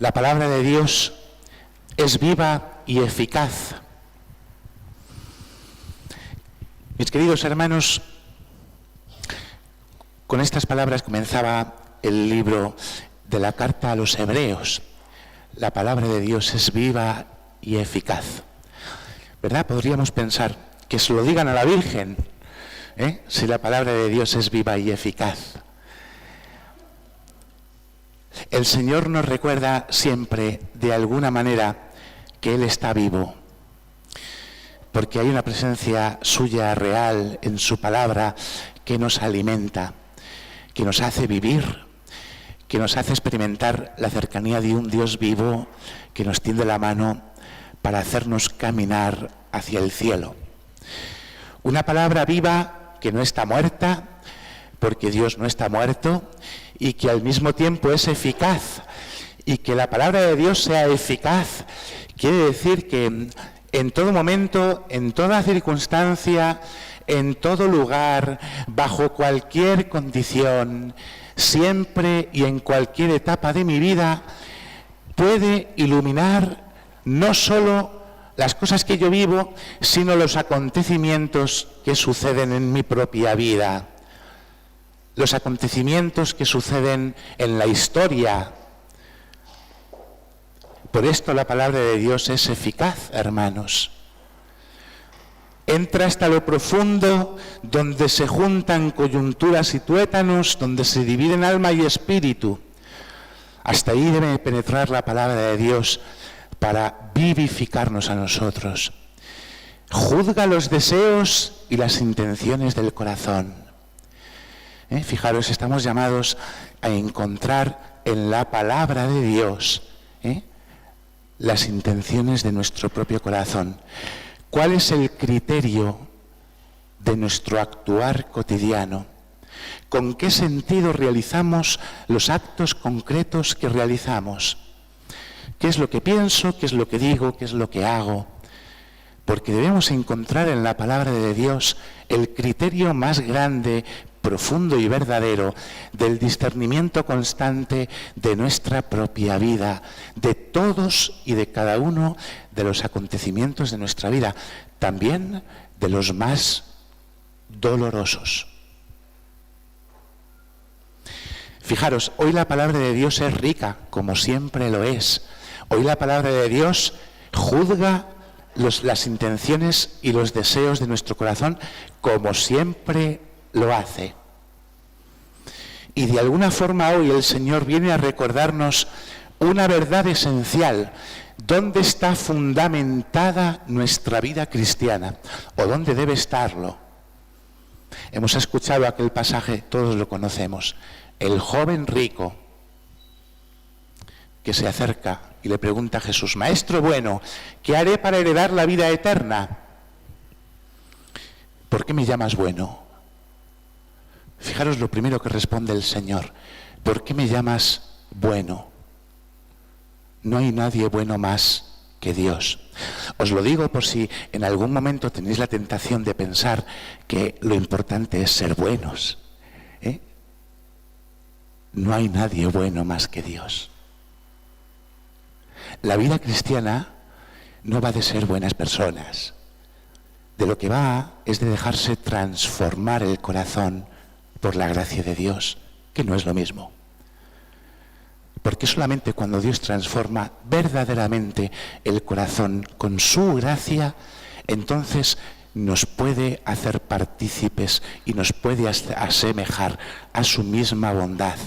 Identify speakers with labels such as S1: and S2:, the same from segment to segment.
S1: La palabra de Dios es viva y eficaz. Mis queridos hermanos, con estas palabras comenzaba el libro de la carta a los Hebreos. La palabra de Dios es viva y eficaz. ¿Verdad? Podríamos pensar que se lo digan a la Virgen, si la palabra de Dios es viva y eficaz. El Señor nos recuerda siempre, de alguna manera, que Él está vivo, porque hay una presencia suya real en su palabra que nos alimenta, que nos hace vivir, que nos hace experimentar la cercanía de un Dios vivo que nos tiende la mano para hacernos caminar hacia el cielo. Una palabra viva que no está muerta, porque Dios no está muerto, y que al mismo tiempo es eficaz. Y que la palabra de Dios sea eficaz quiere decir que en todo momento, en toda circunstancia, en todo lugar, bajo cualquier condición, siempre y en cualquier etapa de mi vida, puede iluminar no solo las cosas que yo vivo, sino los acontecimientos que suceden en mi propia vida. Los acontecimientos que suceden en la historia. Por esto la palabra de Dios es eficaz, hermanos. Entra hasta lo profundo, donde se juntan coyunturas y tuétanos, donde se dividen alma y espíritu. Hasta ahí debe penetrar la palabra de Dios para vivificarnos a nosotros. Juzga los deseos y las intenciones del corazón. Fijaros, estamos llamados a encontrar en la palabra de Dios las intenciones de nuestro propio corazón. ¿Cuál es el criterio de nuestro actuar cotidiano? ¿Con qué sentido realizamos los actos concretos que realizamos? ¿Qué es lo que pienso? ¿Qué es lo que digo? ¿Qué es lo que hago? Porque debemos encontrar en la palabra de Dios el criterio más grande, profundo y verdadero del discernimiento constante de nuestra propia vida, de todos y de cada uno de los acontecimientos de nuestra vida, también de los más dolorosos. Fijaros, hoy la palabra de Dios es rica, como siempre lo es. Hoy la palabra de Dios juzga las intenciones y los deseos de nuestro corazón, como siempre lo hace. Y de alguna forma hoy el Señor viene a recordarnos una verdad esencial. ¿Dónde está fundamentada nuestra vida cristiana? ¿O dónde debe estarlo? Hemos escuchado aquel pasaje, todos lo conocemos. El joven rico que se acerca y le pregunta a Jesús: Maestro bueno, ¿qué haré para heredar la vida eterna? ¿Por qué me llamas bueno? Fijaros lo primero que responde el Señor: ¿por qué me llamas bueno? No hay nadie bueno más que Dios. Os lo digo por si en algún momento tenéis la tentación de pensar que lo importante es ser buenos. No hay nadie bueno más que Dios. La vida cristiana no va de ser buenas personas. De lo que va es de dejarse transformar el corazón por la gracia de Dios, que no es lo mismo. Porque solamente cuando Dios transforma verdaderamente el corazón con su gracia, entonces nos puede hacer partícipes y nos puede asemejar a su misma bondad.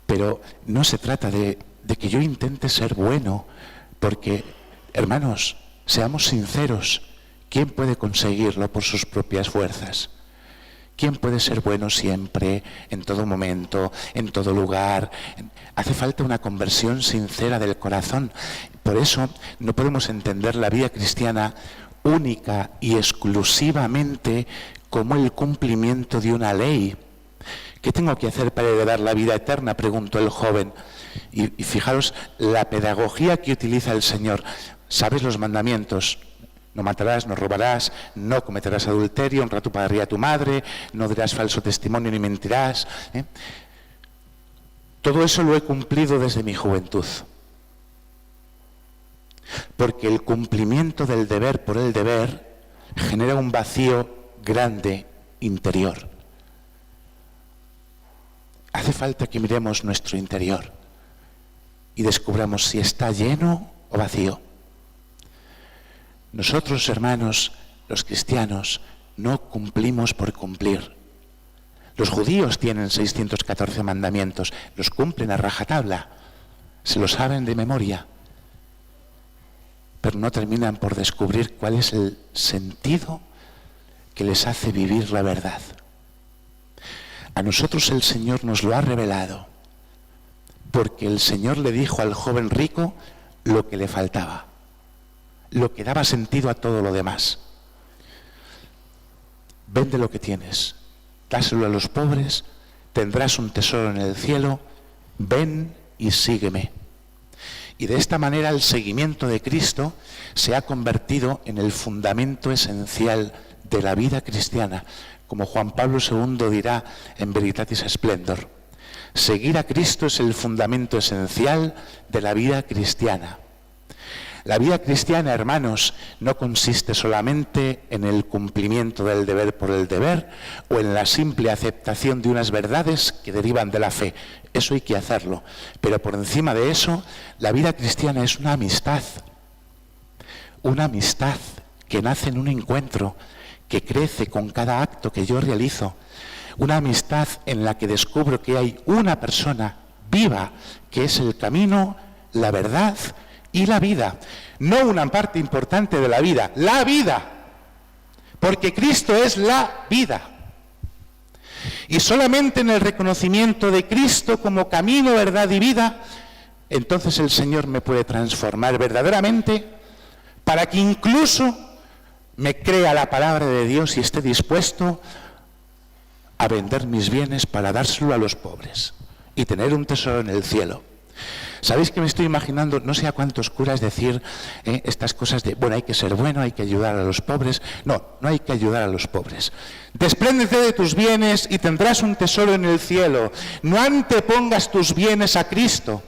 S1: Pero no se trata de que yo intente ser bueno, porque, hermanos, seamos sinceros, ¿quién puede conseguirlo por sus propias fuerzas? ¿Quién puede ser bueno siempre, en todo momento, en todo lugar? Hace falta una conversión sincera del corazón. Por eso no podemos entender la vida cristiana única y exclusivamente como el cumplimiento de una ley. ¿Qué tengo que hacer para heredar la vida eterna?, preguntó el joven. Y fijaros la pedagogía que utiliza el Señor. ¿Sabes los mandamientos? No matarás, no robarás, no cometerás adulterio, honra a tu padre y a tu madre, no dirás falso testimonio ni mentirás. Todo eso lo he cumplido desde mi juventud. Porque el cumplimiento del deber por el deber genera un vacío grande interior. Hace falta que miremos nuestro interior y descubramos si está lleno o vacío. Nosotros, hermanos, los cristianos, no cumplimos por cumplir. Los judíos tienen 614 mandamientos, los cumplen a rajatabla, se lo saben de memoria, pero no terminan por descubrir cuál es el sentido que les hace vivir la verdad. A nosotros el Señor nos lo ha revelado, porque el Señor le dijo al joven rico lo que le faltaba, lo que daba sentido a todo lo demás. Vende lo que tienes, dáselo a los pobres, tendrás un tesoro en el cielo, ven y sígueme. Y de esta manera el seguimiento de Cristo se ha convertido en el fundamento esencial de la vida cristiana, como Juan Pablo II dirá en Veritatis Splendor. Seguir a Cristo es el fundamento esencial de la vida cristiana. La vida cristiana, hermanos, no consiste solamente en el cumplimiento del deber por el deber o en la simple aceptación de unas verdades que derivan de la fe. Eso hay que hacerlo. Pero por encima de eso, la vida cristiana es una amistad que nace en un encuentro, que crece con cada acto que yo realizo. Una amistad en la que descubro que hay una persona viva, que es el camino, la verdad y la vida. No una parte importante de la vida, la vida. Porque Cristo es la vida. Y solamente en el reconocimiento de Cristo como camino, verdad y vida, entonces el Señor me puede transformar verdaderamente para que incluso me crea la palabra de Dios y esté dispuesto a vender mis bienes para dárselo a los pobres y tener un tesoro en el cielo. ¿Sabéis que me estoy imaginando? No sé a cuántos curas decir estas cosas de, bueno, hay que ser bueno, hay que ayudar a los pobres. No, no hay que ayudar a los pobres. Despréndete de tus bienes y tendrás un tesoro en el cielo. No antepongas tus bienes a Cristo.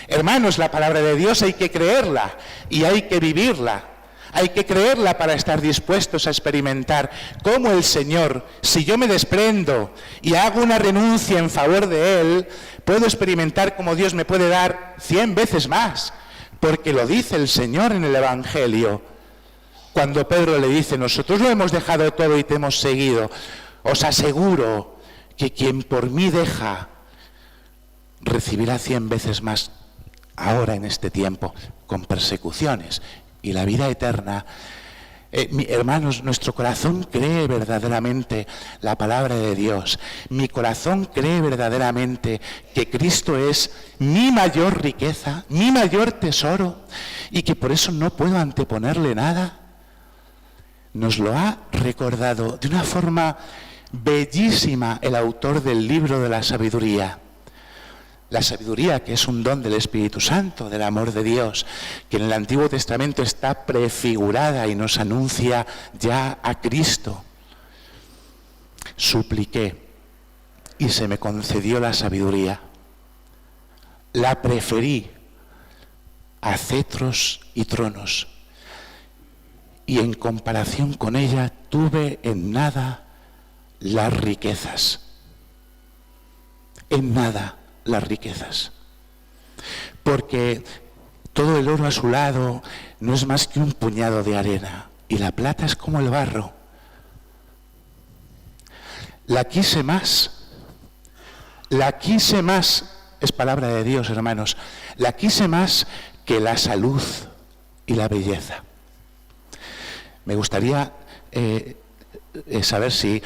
S1: Hermanos, la palabra de Dios hay que creerla y hay que vivirla. Hay que creerla para estar dispuestos a experimentar cómo el Señor, si yo me desprendo y hago una renuncia en favor de Él, puedo experimentar cómo Dios me puede dar 100 veces más, porque lo dice el Señor en el Evangelio. Cuando Pedro le dice, nosotros lo hemos dejado todo y te hemos seguido, os aseguro que quien por mí deja, recibirá 100 veces más ahora en este tiempo, con persecuciones. Y la vida eterna, hermanos, nuestro corazón cree verdaderamente la palabra de Dios. Mi corazón cree verdaderamente que Cristo es mi mayor riqueza, mi mayor tesoro, y que por eso no puedo anteponerle nada. Nos lo ha recordado de una forma bellísima el autor del libro de la sabiduría. La sabiduría, que es un don del Espíritu Santo, del amor de Dios, que en el Antiguo Testamento está prefigurada y nos anuncia ya a Cristo. Supliqué y se me concedió la sabiduría. La preferí a cetros y tronos. Y en comparación con ella tuve en nada las riquezas. En nada las riquezas, porque todo el oro a su lado no es más que un puñado de arena y la plata es como el barro. La quise más, es palabra de Dios, hermanos, la quise más que la salud y la belleza. Me gustaría saber si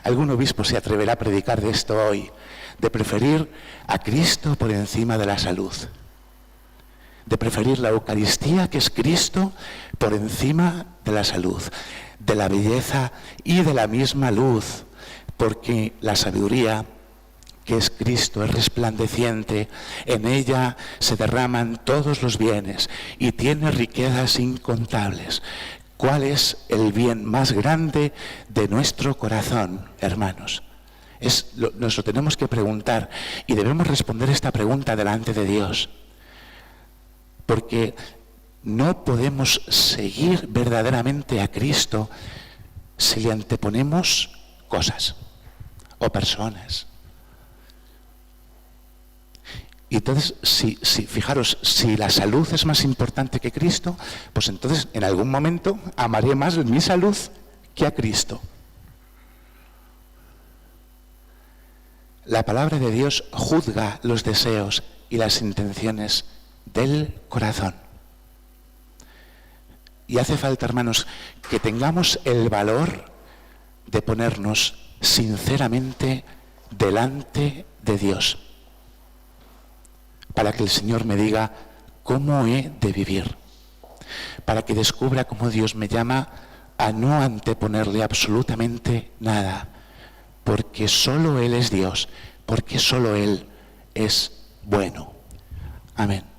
S1: algún obispo se atreverá a predicar de esto hoy, de preferir a Cristo por encima de la salud, de preferir la Eucaristía, que es Cristo, por encima de la salud, de la belleza y de la misma luz, porque la sabiduría, que es Cristo, es resplandeciente, en ella se derraman todos los bienes y tiene riquezas incontables. ¿Cuál es el bien más grande de nuestro corazón, hermanos? Nos lo tenemos que preguntar y debemos responder esta pregunta delante de Dios. Porque no podemos seguir verdaderamente a Cristo si le anteponemos cosas o personas. Y entonces, fijaros, si la salud es más importante que Cristo, pues entonces en algún momento amaré más mi salud que a Cristo. La palabra de Dios juzga los deseos y las intenciones del corazón. Y hace falta, hermanos, que tengamos el valor de ponernos sinceramente delante de Dios, para que el Señor me diga cómo he de vivir, para que descubra cómo Dios me llama a no anteponerle absolutamente nada, porque solo Él es Dios, porque solo Él es bueno. Amén.